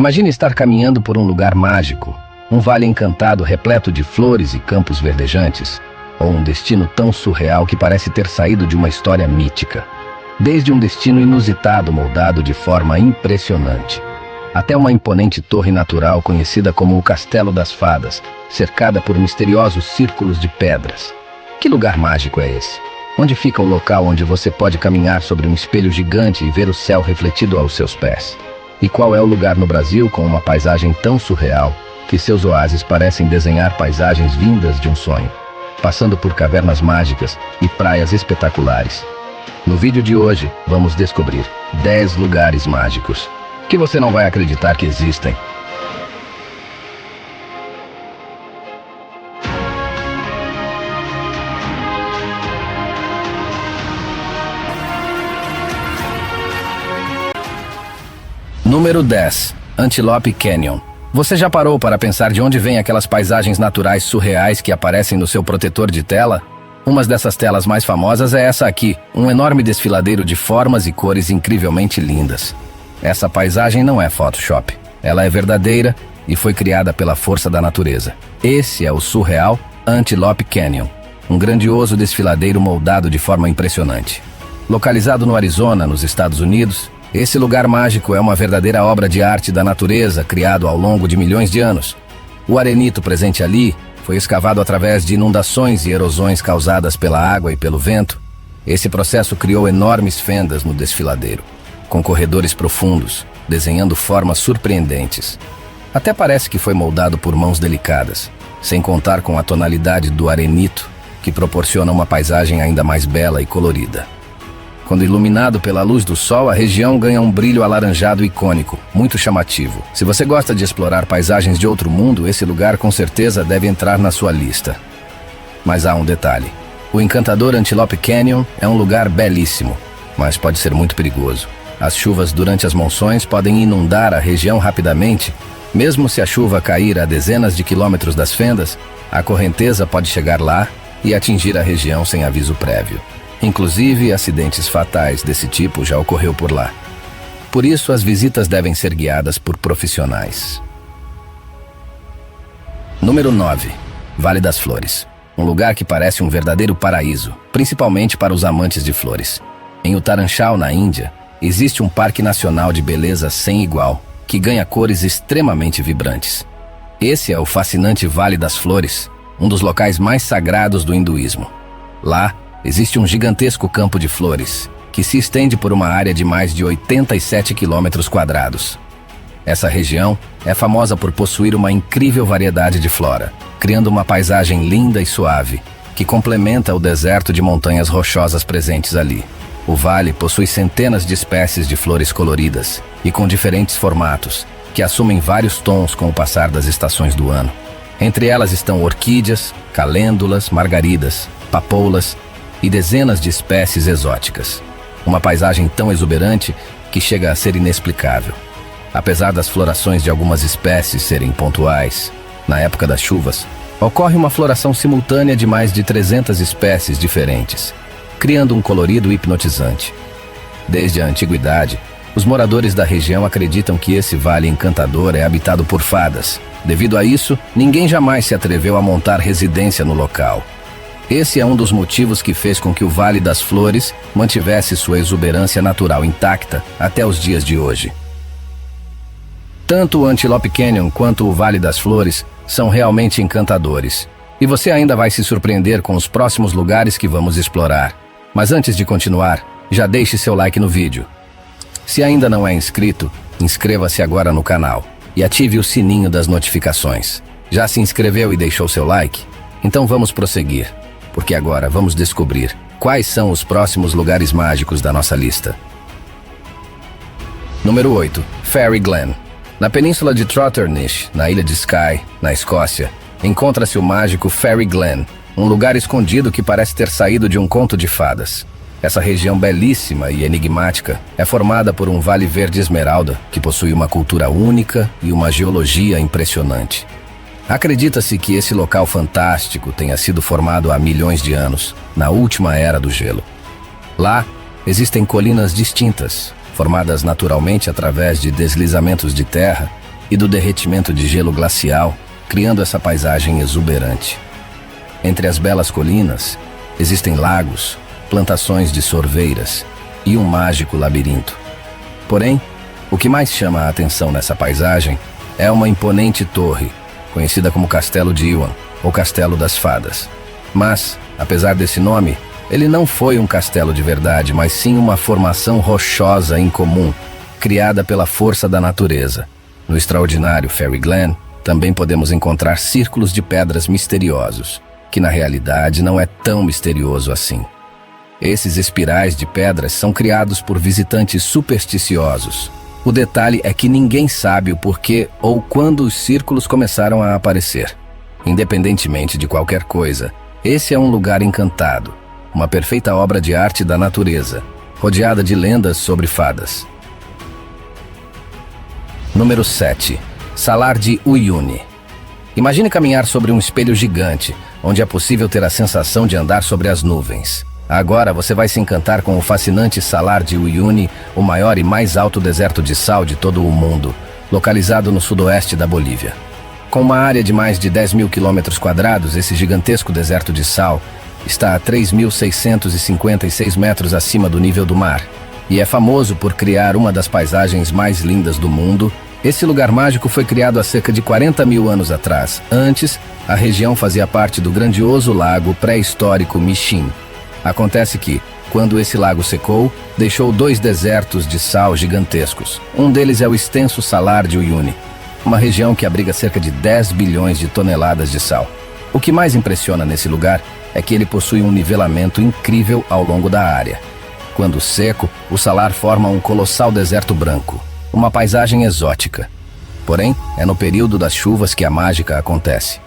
Imagine estar caminhando por um lugar mágico, um vale encantado repleto de flores e campos verdejantes, ou um destino tão surreal que parece ter saído de uma história mítica. Desde um destino inusitado moldado de forma impressionante, até uma imponente torre natural conhecida como o Castelo das Fadas, cercada por misteriosos círculos de pedras. Que lugar mágico é esse? Onde fica o local onde você pode caminhar sobre um espelho gigante e ver o céu refletido aos seus pés? E qual é o lugar no Brasil com uma paisagem tão surreal que seus oásis parecem desenhar paisagens vindas de um sonho, passando por cavernas mágicas e praias espetaculares? No vídeo de hoje, vamos descobrir 10 lugares mágicos que você não vai acreditar que existem. Número 10. Antelope Canyon. Você já parou para pensar de onde vêm aquelas paisagens naturais surreais que aparecem no seu protetor de tela? Uma dessas telas mais famosas é essa aqui, um enorme desfiladeiro de formas e cores incrivelmente lindas. Essa paisagem não é Photoshop, ela é verdadeira e foi criada pela força da natureza. Esse é o surreal Antelope Canyon, um grandioso desfiladeiro moldado de forma impressionante. Localizado no Arizona, nos Estados Unidos, esse lugar mágico é uma verdadeira obra de arte da natureza, criado ao longo de milhões de anos. O arenito presente ali foi escavado através de inundações e erosões causadas pela água e pelo vento. Esse processo criou enormes fendas no desfiladeiro, com corredores profundos, desenhando formas surpreendentes. Até parece que foi moldado por mãos delicadas, sem contar com a tonalidade do arenito, que proporciona uma paisagem ainda mais bela e colorida. Quando iluminado pela luz do sol, a região ganha um brilho alaranjado icônico, muito chamativo. Se você gosta de explorar paisagens de outro mundo, esse lugar com certeza deve entrar na sua lista. Mas há um detalhe. O encantador Antelope Canyon é um lugar belíssimo, mas pode ser muito perigoso. As chuvas durante as monções podem inundar a região rapidamente. Mesmo se a chuva cair a dezenas de quilômetros das fendas, a correnteza pode chegar lá e atingir a região sem aviso prévio. Inclusive, acidentes fatais desse tipo já ocorreu por lá. Por isso, as visitas devem ser guiadas por profissionais. Número 9. Vale das Flores. Um lugar que parece um verdadeiro paraíso, principalmente para os amantes de flores. Em Uttaranchal, na Índia, existe um parque nacional de beleza sem igual, que ganha cores extremamente vibrantes. Esse é o fascinante Vale das Flores, um dos locais mais sagrados do hinduísmo. Lá, existe um gigantesco campo de flores, que se estende por uma área de mais de 87 quilômetros quadrados. Essa região é famosa por possuir uma incrível variedade de flora, criando uma paisagem linda e suave, que complementa o deserto de montanhas rochosas presentes ali. O vale possui centenas de espécies de flores coloridas e com diferentes formatos, que assumem vários tons com o passar das estações do ano. Entre elas estão orquídeas, calêndulas, margaridas, papoulas e dezenas de espécies exóticas. Uma paisagem tão exuberante que chega a ser inexplicável. Apesar das florações de algumas espécies serem pontuais, na época das chuvas, ocorre uma floração simultânea de mais de 300 espécies diferentes, criando um colorido hipnotizante. Desde a antiguidade, os moradores da região acreditam que esse vale encantador é habitado por fadas. Devido a isso, ninguém jamais se atreveu a montar residência no local. Esse é um dos motivos que fez com que o Vale das Flores mantivesse sua exuberância natural intacta até os dias de hoje. Tanto o Antelope Canyon quanto o Vale das Flores são realmente encantadores. E você ainda vai se surpreender com os próximos lugares que vamos explorar. Mas antes de continuar, já deixe seu like no vídeo. Se ainda não é inscrito, inscreva-se agora no canal e ative o sininho das notificações. Já se inscreveu e deixou seu like? Então vamos prosseguir, porque agora vamos descobrir quais são os próximos lugares mágicos da nossa lista. Número 8. Fairy Glen. Na península de Trotternish, na ilha de Skye, na Escócia, encontra-se o mágico Fairy Glen, um lugar escondido que parece ter saído de um conto de fadas. Essa região belíssima e enigmática é formada por um vale verde esmeralda que possui uma cultura única e uma geologia impressionante. Acredita-se que esse local fantástico tenha sido formado há milhões de anos, na última era do gelo. Lá, existem colinas distintas, formadas naturalmente através de deslizamentos de terra e do derretimento de gelo glacial, criando essa paisagem exuberante. Entre as belas colinas, existem lagos, plantações de sorveiras e um mágico labirinto. Porém, o que mais chama a atenção nessa paisagem é uma imponente torre, conhecida como Castelo de Iwan, ou Castelo das Fadas. Mas, apesar desse nome, ele não foi um castelo de verdade, mas sim uma formação rochosa incomum, criada pela força da natureza. No extraordinário Fairy Glen, também podemos encontrar círculos de pedras misteriosos, que na realidade não é tão misterioso assim. Esses espirais de pedras são criados por visitantes supersticiosos. O detalhe é que ninguém sabe o porquê ou quando os círculos começaram a aparecer. Independentemente de qualquer coisa, esse é um lugar encantado, uma perfeita obra de arte da natureza, rodeada de lendas sobre fadas. Número 7. Salar de Uyuni. Imagine caminhar sobre um espelho gigante, onde é possível ter a sensação de andar sobre as nuvens. Agora você vai se encantar com o fascinante Salar de Uyuni, o maior e mais alto deserto de sal de todo o mundo, localizado no sudoeste da Bolívia. Com uma área de mais de 10.000 km², esse gigantesco deserto de sal está a 3.656 metros acima do nível do mar e é famoso por criar uma das paisagens mais lindas do mundo. Esse lugar mágico foi criado há cerca de 40.000 anos atrás. Antes, a região fazia parte do grandioso lago pré-histórico Michin. Acontece que, quando esse lago secou, deixou 2 desertos de sal gigantescos. Um deles é o extenso Salar de Uyuni, uma região que abriga cerca de 10 bilhões de toneladas de sal. O que mais impressiona nesse lugar é que ele possui um nivelamento incrível ao longo da área. Quando seco, o salar forma um colossal deserto branco, uma paisagem exótica. Porém, é no período das chuvas que a mágica acontece.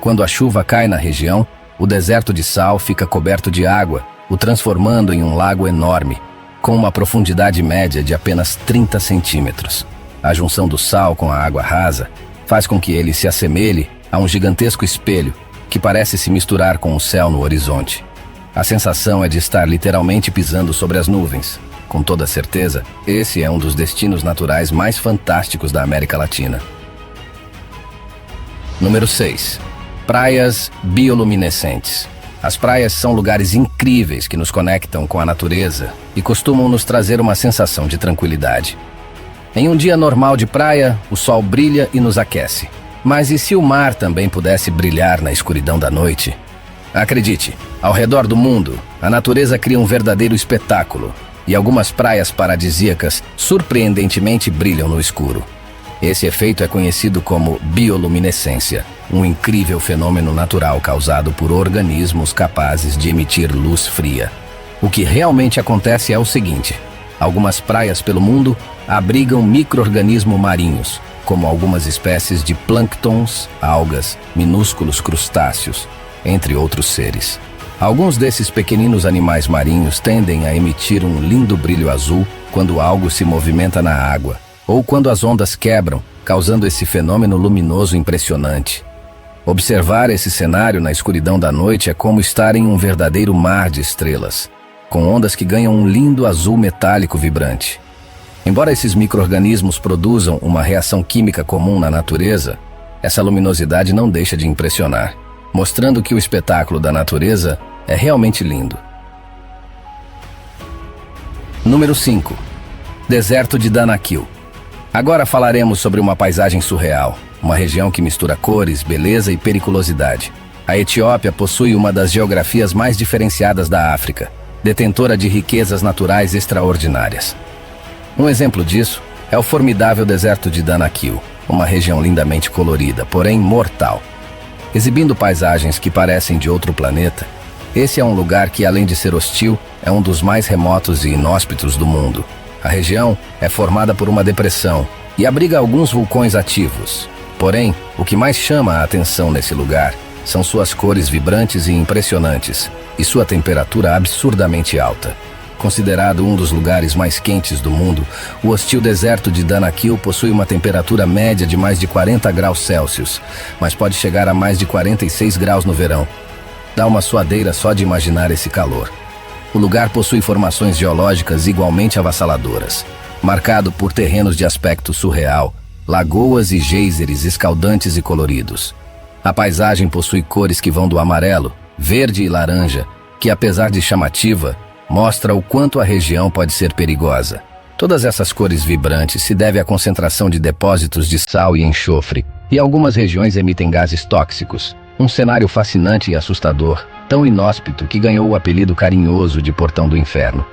Quando a chuva cai na região, o deserto de sal fica coberto de água, o transformando em um lago enorme, com uma profundidade média de apenas 30 centímetros. A junção do sal com a água rasa faz com que ele se assemelhe a um gigantesco espelho que parece se misturar com o céu no horizonte. A sensação é de estar literalmente pisando sobre as nuvens. Com toda certeza, esse é um dos destinos naturais mais fantásticos da América Latina. Número 6. Praias bioluminescentes. As praias são lugares incríveis que nos conectam com a natureza e costumam nos trazer uma sensação de tranquilidade. Em um dia normal de praia, o sol brilha e nos aquece. Mas e se o mar também pudesse brilhar na escuridão da noite? Acredite, ao redor do mundo, a natureza cria um verdadeiro espetáculo, e algumas praias paradisíacas surpreendentemente brilham no escuro. Esse efeito é conhecido como bioluminescência, um incrível fenômeno natural causado por organismos capazes de emitir luz fria. O que realmente acontece é o seguinte: algumas praias pelo mundo abrigam micro-organismos marinhos, como algumas espécies de plânctons, algas, minúsculos crustáceos, entre outros seres. Alguns desses pequeninos animais marinhos tendem a emitir um lindo brilho azul quando algo se movimenta na água, ou quando as ondas quebram, causando esse fenômeno luminoso impressionante. Observar esse cenário na escuridão da noite é como estar em um verdadeiro mar de estrelas, com ondas que ganham um lindo azul metálico vibrante. Embora esses micro-organismos produzam uma reação química comum na natureza, essa luminosidade não deixa de impressionar, mostrando que o espetáculo da natureza é realmente lindo. Número 5. Deserto de Danakil. Agora falaremos sobre uma paisagem surreal, uma região que mistura cores, beleza e periculosidade. A Etiópia possui uma das geografias mais diferenciadas da África, detentora de riquezas naturais extraordinárias. Um exemplo disso é o formidável deserto de Danakil, uma região lindamente colorida, porém mortal. Exibindo paisagens que parecem de outro planeta, esse é um lugar que, além de ser hostil, é um dos mais remotos e inóspitos do mundo. A região é formada por uma depressão e abriga alguns vulcões ativos. Porém, o que mais chama a atenção nesse lugar são suas cores vibrantes e impressionantes e sua temperatura absurdamente alta. Considerado um dos lugares mais quentes do mundo, o hostil deserto de Danakil possui uma temperatura média de mais de 40 graus Celsius, mas pode chegar a mais de 46 graus no verão. Dá uma suadeira só de imaginar esse calor. O lugar possui formações geológicas igualmente avassaladoras, marcado por terrenos de aspecto surreal, lagoas e geysers escaldantes e coloridos. A paisagem possui cores que vão do amarelo, verde e laranja, que apesar de chamativa, mostra o quanto a região pode ser perigosa. Todas essas cores vibrantes se devem à concentração de depósitos de sal e enxofre, e algumas regiões emitem gases tóxicos. Um cenário fascinante e assustador, tão inóspito que ganhou o apelido carinhoso de Portão do Inferno.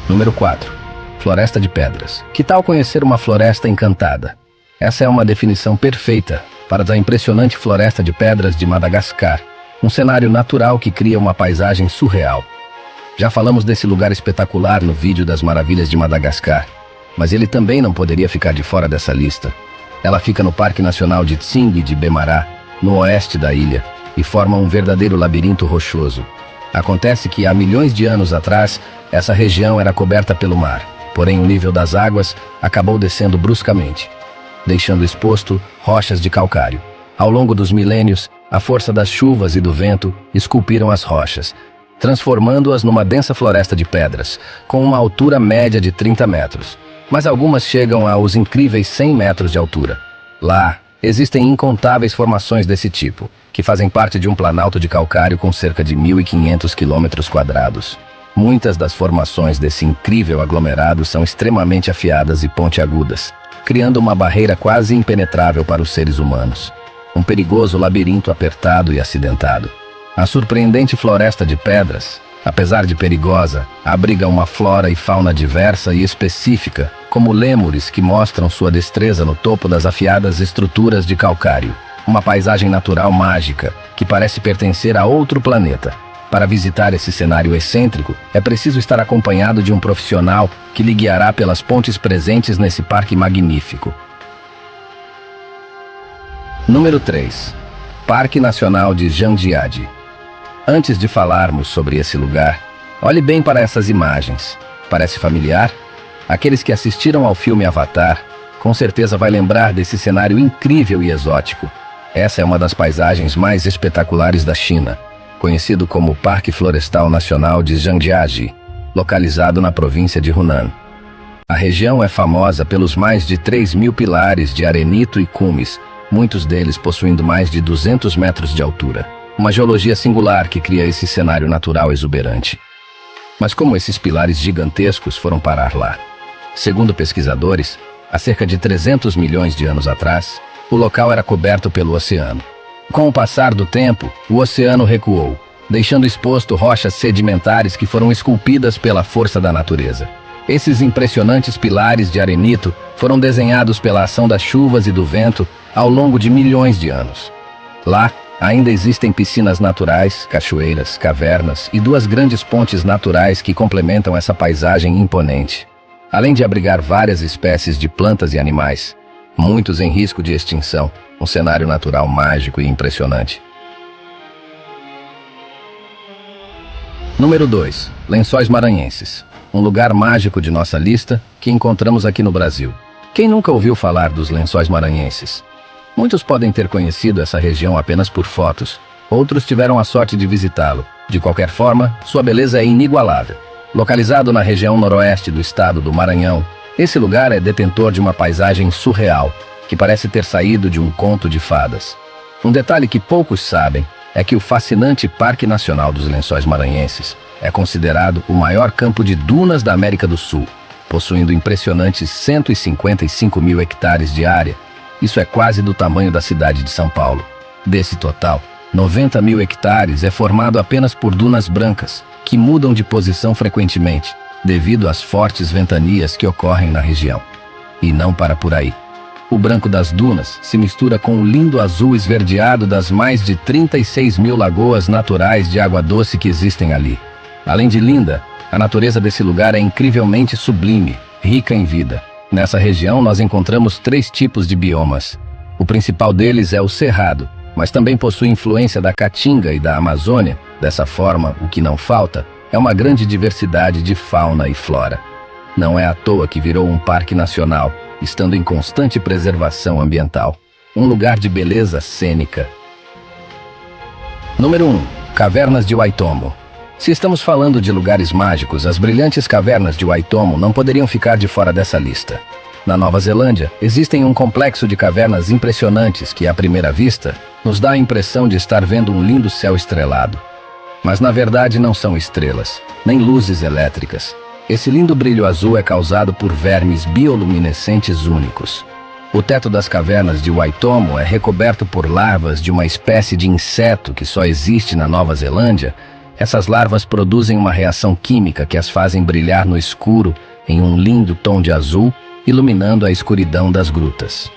Número 4. Floresta de Pedras. Que tal conhecer uma floresta encantada? Essa é uma definição perfeita para a impressionante Floresta de Pedras de Madagascar, um cenário natural que cria uma paisagem surreal. Já falamos desse lugar espetacular no vídeo das Maravilhas de Madagascar, mas ele também não poderia ficar de fora dessa lista. Ela fica no Parque Nacional de Tsingy de Bemará, no oeste da ilha, e forma um verdadeiro labirinto rochoso. Acontece que há milhões de anos atrás, essa região era coberta pelo mar, porém o nível das águas acabou descendo bruscamente, deixando exposto rochas de calcário. Ao longo dos milênios, a força das chuvas e do vento esculpiram as rochas, transformando-as numa densa floresta de pedras, com uma altura média de 30 metros. Mas algumas chegam aos incríveis 100 metros de altura. Lá, existem incontáveis formações desse tipo, que fazem parte de um planalto de calcário com cerca de 1.500 quilômetros quadrados. Muitas das formações desse incrível aglomerado são extremamente afiadas e pontiagudas, criando uma barreira quase impenetrável para os seres humanos. Um perigoso labirinto apertado e acidentado. A surpreendente Floresta de Pedras, apesar de perigosa, abriga uma flora e fauna diversa e específica, como lêmures que mostram sua destreza no topo das afiadas estruturas de calcário. Uma paisagem natural mágica, que parece pertencer a outro planeta. Para visitar esse cenário excêntrico, é preciso estar acompanhado de um profissional que lhe guiará pelas pontes presentes nesse parque magnífico. Número 3. Parque Nacional de Jandiade. Antes de falarmos sobre esse lugar, olhe bem para essas imagens. Parece familiar? Aqueles que assistiram ao filme Avatar, com certeza vai lembrar desse cenário incrível e exótico. Essa é uma das paisagens mais espetaculares da China, conhecido como o Parque Florestal Nacional de Jandiade, localizado na província de Hunan. A região é famosa pelos mais de 3.000 pilares de arenito e cumes, muitos deles possuindo mais de 200 metros de altura. Uma geologia singular que cria esse cenário natural exuberante. Mas como esses pilares gigantescos foram parar lá? Segundo pesquisadores, há cerca de 300 milhões de anos atrás, o local era coberto pelo oceano. Com o passar do tempo, o oceano recuou, deixando exposto rochas sedimentares que foram esculpidas pela força da natureza. Esses impressionantes pilares de arenito foram desenhados pela ação das chuvas e do vento ao longo de milhões de anos. Lá, ainda existem piscinas naturais, cachoeiras, cavernas e duas grandes pontes naturais que complementam essa paisagem imponente. Além de abrigar várias espécies de plantas e animais, muitos em risco de extinção, um cenário natural mágico e impressionante. Número 2. Lençóis Maranhenses. Um lugar mágico de nossa lista que encontramos aqui no Brasil. Quem nunca ouviu falar dos Lençóis Maranhenses? Muitos podem ter conhecido essa região apenas por fotos, outros tiveram a sorte de visitá-lo. De qualquer forma, sua beleza é inigualável. Localizado na região noroeste do estado do Maranhão, esse lugar é detentor de uma paisagem surreal, que parece ter saído de um conto de fadas. Um detalhe que poucos sabem é que o fascinante Parque Nacional dos Lençóis Maranhenses é considerado o maior campo de dunas da América do Sul, possuindo impressionantes 155 mil hectares de área. Isso é quase do tamanho da cidade de São Paulo. Desse total, 90 mil hectares é formado apenas por dunas brancas, que mudam de posição frequentemente, devido às fortes ventanias que ocorrem na região. E não para por aí. O branco das dunas se mistura com o lindo azul esverdeado das mais de 36 mil lagoas naturais de água doce que existem ali. Além de linda, a natureza desse lugar é incrivelmente sublime, rica em vida. Nessa região nós encontramos 3 tipos de biomas. O principal deles é o cerrado, mas também possui influência da caatinga e da Amazônia. Dessa forma, o que não falta é uma grande diversidade de fauna e flora. Não é à toa que virou um parque nacional, estando em constante preservação ambiental. Um lugar de beleza cênica. Número 1. Cavernas de Waitomo. Se estamos falando de lugares mágicos, as brilhantes cavernas de Waitomo não poderiam ficar de fora dessa lista. Na Nova Zelândia, existem um complexo de cavernas impressionantes que, à primeira vista, nos dá a impressão de estar vendo um lindo céu estrelado. Mas na verdade não são estrelas, nem luzes elétricas. Esse lindo brilho azul é causado por vermes bioluminescentes únicos. O teto das cavernas de Waitomo é recoberto por larvas de uma espécie de inseto que só existe na Nova Zelândia. Essas larvas produzem uma reação química que as fazem brilhar no escuro em um lindo tom de azul, iluminando a escuridão das grutas.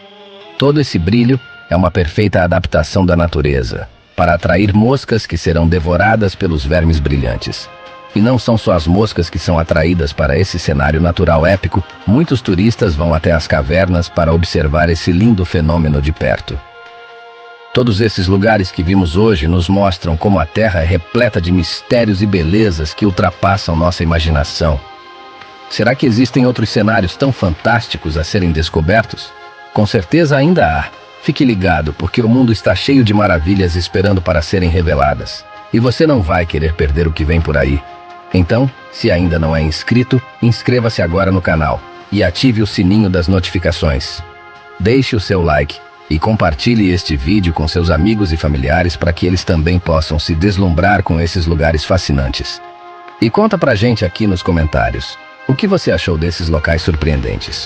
Todo esse brilho é uma perfeita adaptação da natureza, para atrair moscas que serão devoradas pelos vermes brilhantes. E não são só as moscas que são atraídas para esse cenário natural épico, muitos turistas vão até as cavernas para observar esse lindo fenômeno de perto. Todos esses lugares que vimos hoje nos mostram como a Terra é repleta de mistérios e belezas que ultrapassam nossa imaginação. Será que existem outros cenários tão fantásticos a serem descobertos? Com certeza ainda há. Fique ligado, porque o mundo está cheio de maravilhas esperando para serem reveladas. E você não vai querer perder o que vem por aí. Então, se ainda não é inscrito, inscreva-se agora no canal e ative o sininho das notificações. Deixe o seu like e compartilhe este vídeo com seus amigos e familiares para que eles também possam se deslumbrar com esses lugares fascinantes. E conta pra gente aqui nos comentários. O que você achou desses locais surpreendentes?